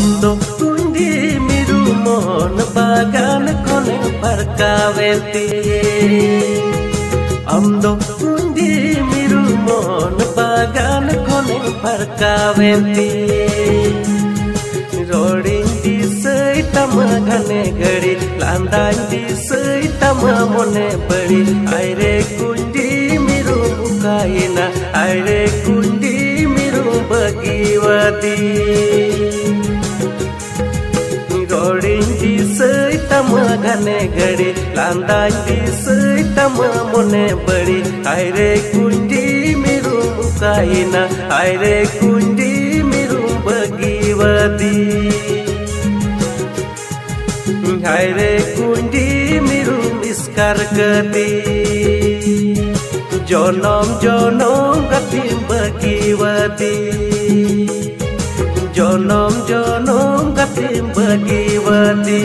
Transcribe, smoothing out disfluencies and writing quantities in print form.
Amdo kundi miru mon bagan kone parkaweti. Amdo kundi miru mon bagan kone parkaweti. Rodin di sei tama gane gadi, landan di sei tama mone badi. Aire kundi miru mukaina, aire kundi miru bagiwati. Rodin di sei tama gane gadi, landan di sei tama mone badi. Aire kundi miru mukaina, aire kundi miru bagiwati. Aire kundi miru miskar gati. Jonom jonom gatim bagiwati. Jonom jonom gatim bagiwati.